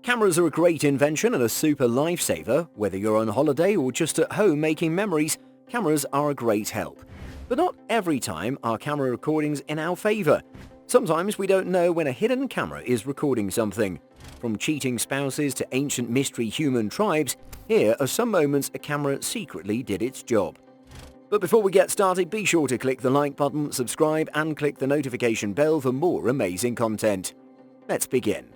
Cameras are a great invention and a super lifesaver. Whether you're on holiday or just at home making memories, cameras are a great help. But not every time are camera recordings in our favour. Sometimes we don't know when a hidden camera is recording something. From cheating spouses to ancient mystery human tribes, here are some moments a camera secretly did its job. But before we get started, be sure to click the like button, subscribe and click the notification bell for more amazing content. Let's begin.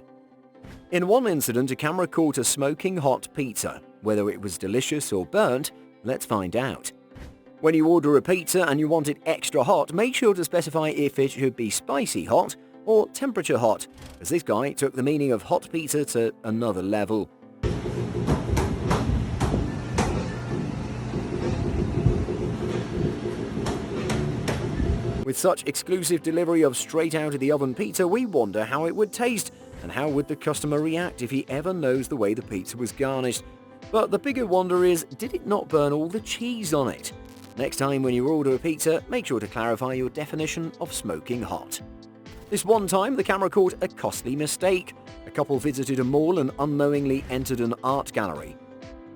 In one incident, a camera caught a smoking hot pizza. Whether it was delicious or burnt, let's find out. When you order a pizza and you want it extra hot, make sure to specify if it should be spicy hot or temperature hot, as this guy took the meaning of hot pizza to another level. With such exclusive delivery of straight out of the oven pizza, we wonder how it would taste, and how would the customer react if he ever knows the way the pizza was garnished. But the bigger wonder is, did it not burn all the cheese on it? Next time when you order a pizza, make sure to clarify your definition of smoking hot. This one time, the camera caught a costly mistake. A couple visited a mall and unknowingly entered an art gallery.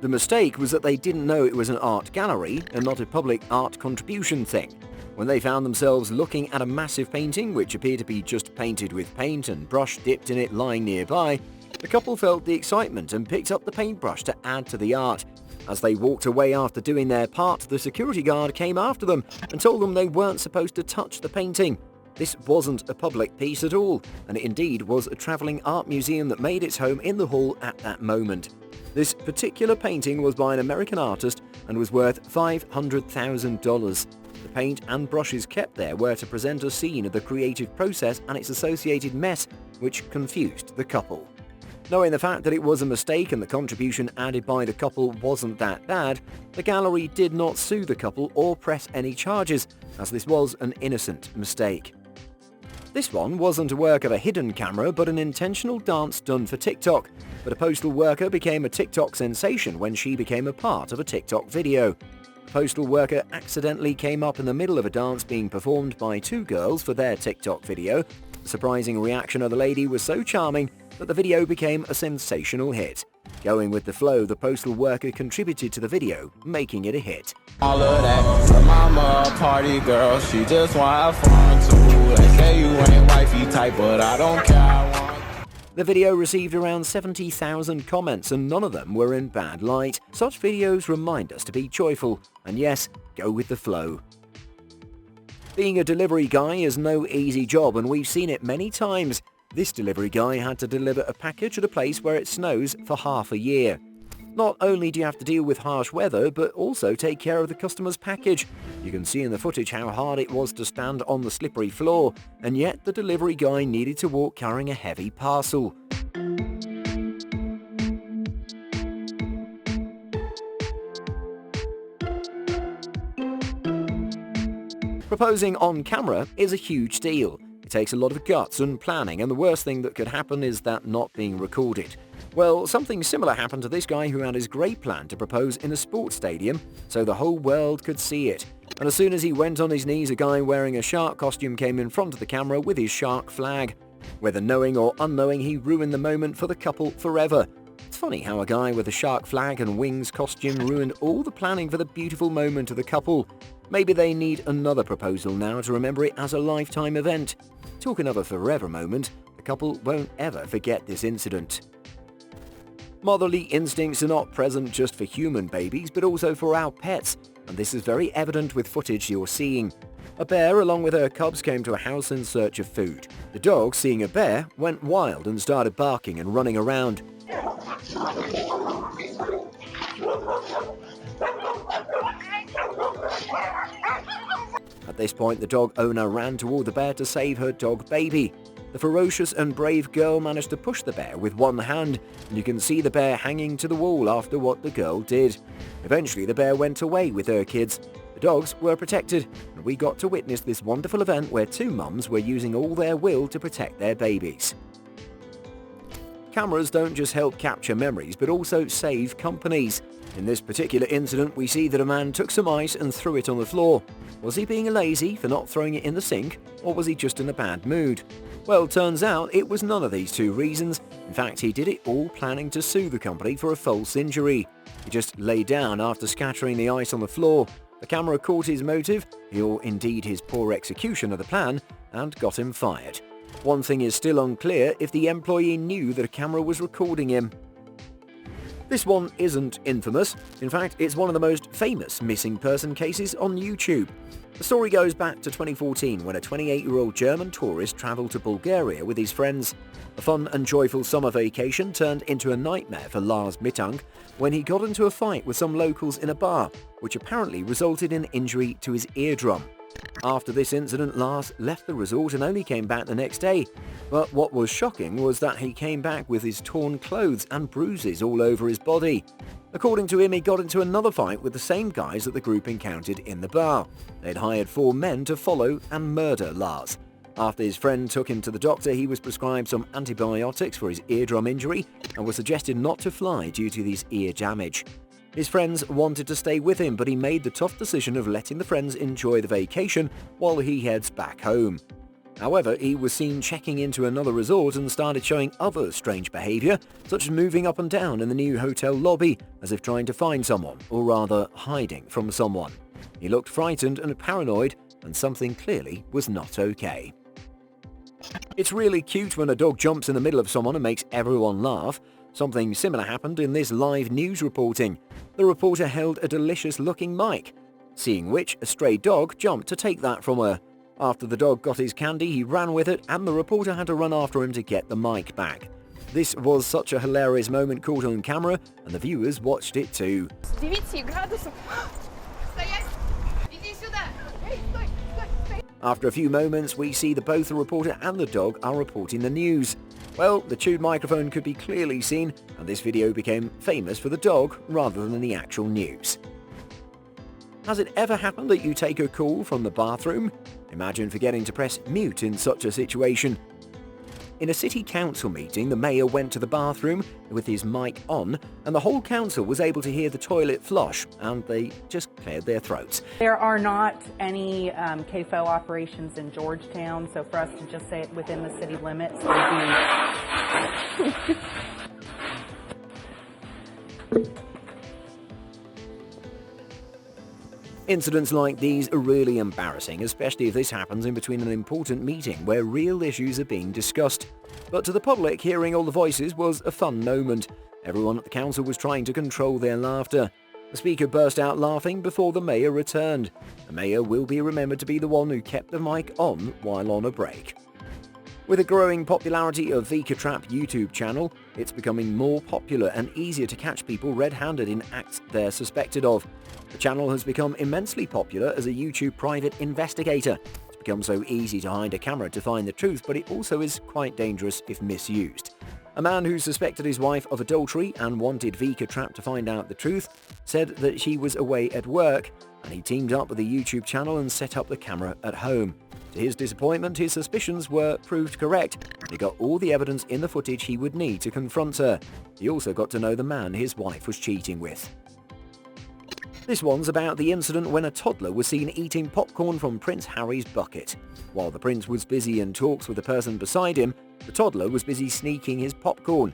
The mistake was that they didn't know it was an art gallery and not a public art contribution thing. When they found themselves looking at a massive painting which appeared to be just painted with paint and brush dipped in it lying nearby, the couple felt the excitement and picked up the paintbrush to add to the art. As they walked away after doing their part, the security guard came after them and told them they weren't supposed to touch the painting. This wasn't a public piece at all, and it indeed was a travelling art museum that made its home in the hall at that moment. This particular painting was by an American artist and was worth $500,000. The paint and brushes kept there were to present a scene of the creative process and its associated mess, which confused the couple. Knowing the fact that it was a mistake and the contribution added by the couple wasn't that bad, the gallery did not sue the couple or press any charges, as this was an innocent mistake. This one wasn't a work of a hidden camera, but an intentional dance done for TikTok. But a postal worker became a TikTok sensation when she became a part of a TikTok video. A postal worker accidentally came up in the middle of a dance being performed by two girls for their TikTok video. The surprising reaction of the lady was so charming that the video became a sensational hit. Going with the flow, the postal worker contributed to the video, making it a hit. All of that, her mama a party girl, she just want to have fun too. They say you ain't wifey type, but I don't care, I want. The video received around 70,000 comments and none of them were in bad light. Such videos remind us to be joyful and yes, go with the flow. Being a delivery guy is no easy job and we've seen it many times. This delivery guy had to deliver a package at a place where it snows for half a year. Not only do you have to deal with harsh weather, but also take care of the customer's package. You can see in the footage how hard it was to stand on the slippery floor, and yet the delivery guy needed to walk carrying a heavy parcel. Proposing on camera is a huge deal. It takes a lot of guts and planning, and the worst thing that could happen is that not being recorded. Well, something similar happened to this guy who had his great plan to propose in a sports stadium so the whole world could see it. And as soon as he went on his knees, a guy wearing a shark costume came in front of the camera with his shark flag. Whether knowing or unknowing, he ruined the moment for the couple forever. It's funny how a guy with a shark flag and wings costume ruined all the planning for the beautiful moment of the couple. Maybe they need another proposal now to remember it as a lifetime event. Talking of a forever moment, the couple won't ever forget this incident. Motherly instincts are not present just for human babies, but also for our pets, and this is very evident with footage you're seeing. A bear along with her cubs came to a house in search of food. The dog, seeing a bear, went wild and started barking and running around. At this point, the dog owner ran toward the bear to save her dog baby. The ferocious and brave girl managed to push the bear with one hand, and you can see the bear hanging to the wall after what the girl did. Eventually, the bear went away with her kids. The dogs were protected, and we got to witness this wonderful event where two mums were using all their will to protect their babies. Cameras don't just help capture memories, but also save companies. In this particular incident, we see that a man took some ice and threw it on the floor. Was he being lazy for not throwing it in the sink, or was he just in a bad mood? Well, turns out it was none of these two reasons. In fact, he did it all planning to sue the company for a false injury. He just lay down after scattering the ice on the floor. The camera caught his motive, or indeed his poor execution of the plan, and got him fired. One thing is still unclear if the employee knew that a camera was recording him. This one isn't infamous. In fact, it's one of the most famous missing person cases on YouTube. The story goes back to 2014 when a 28-year-old German tourist travelled to Bulgaria with his friends. A fun and joyful summer vacation turned into a nightmare for Lars Mittank when he got into a fight with some locals in a bar, which apparently resulted in injury to his eardrum. After this incident, Lars left the resort and only came back the next day. But what was shocking was that he came back with his torn clothes and bruises all over his body. According to him, he got into another fight with the same guys that the group encountered in the bar. They'd hired 4 men to follow and murder Lars. After his friend took him to the doctor, he was prescribed some antibiotics for his eardrum injury and was suggested not to fly due to this ear damage. His friends wanted to stay with him, but he made the tough decision of letting the friends enjoy the vacation while he heads back home. However, he was seen checking into another resort and started showing other strange behaviour, such as moving up and down in the new hotel lobby as if trying to find someone, or rather hiding from someone. He looked frightened and paranoid, and something clearly was not okay. It's really cute when a dog jumps in the middle of someone and makes everyone laugh. Something similar happened in this live news reporting. The reporter held a delicious-looking mic, seeing which a stray dog jumped to take that from her. After the dog got his candy, he ran with it, and the reporter had to run after him to get the mic back. This was such a hilarious moment caught on camera, and the viewers watched it too. 9 градусов. Стоять! Иди сюда! Эй, стой, стой, стой! After a few moments, we see that both the reporter and the dog are reporting the news. Well, the chewed microphone could be clearly seen, and this video became famous for the dog rather than the actual news. Has it ever happened that you take a call from the bathroom? Imagine forgetting to press mute in such a situation. In a city council meeting, the mayor went to the bathroom with his mic on, and the whole council was able to hear the toilet flush, and they just cleared their throats. There are not any CAFO operations in Georgetown, so for us to just say it within the city limits would be... Incidents like these are really embarrassing, especially if this happens in between an important meeting where real issues are being discussed. But to the public, hearing all the voices was a fun moment. Everyone at the council was trying to control their laughter. The speaker burst out laughing before the mayor returned. The mayor will be remembered to be the one who kept the mic on while on a break. With the growing popularity of Vika Trap YouTube channel, it's becoming more popular and easier to catch people red-handed in acts they're suspected of. The channel has become immensely popular as a YouTube private investigator. It's become so easy to hide a camera to find the truth, but it also is quite dangerous if misused. A man who suspected his wife of adultery and wanted Vika Trap to find out the truth said that she was away at work, and he teamed up with the YouTube channel and set up the camera at home. To his disappointment, his suspicions were proved correct, and he got all the evidence in the footage he would need to confront her. He also got to know the man his wife was cheating with. This one's about the incident when a toddler was seen eating popcorn from Prince Harry's bucket. While the prince was busy in talks with the person beside him, the toddler was busy sneaking his popcorn.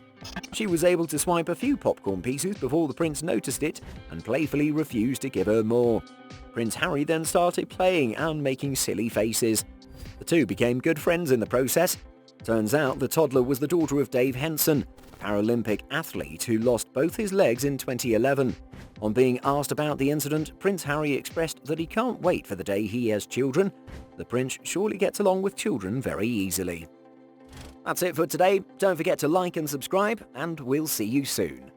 She was able to swipe a few popcorn pieces before the prince noticed it and playfully refused to give her more. Prince Harry then started playing and making silly faces. The two became good friends in the process. Turns out the toddler was the daughter of Dave Henson, a Paralympic athlete who lost both his legs in 2011. On being asked about the incident, Prince Harry expressed that he can't wait for the day he has children. The prince surely gets along with children very easily. That's it for today. Don't forget to like and subscribe, and we'll see you soon.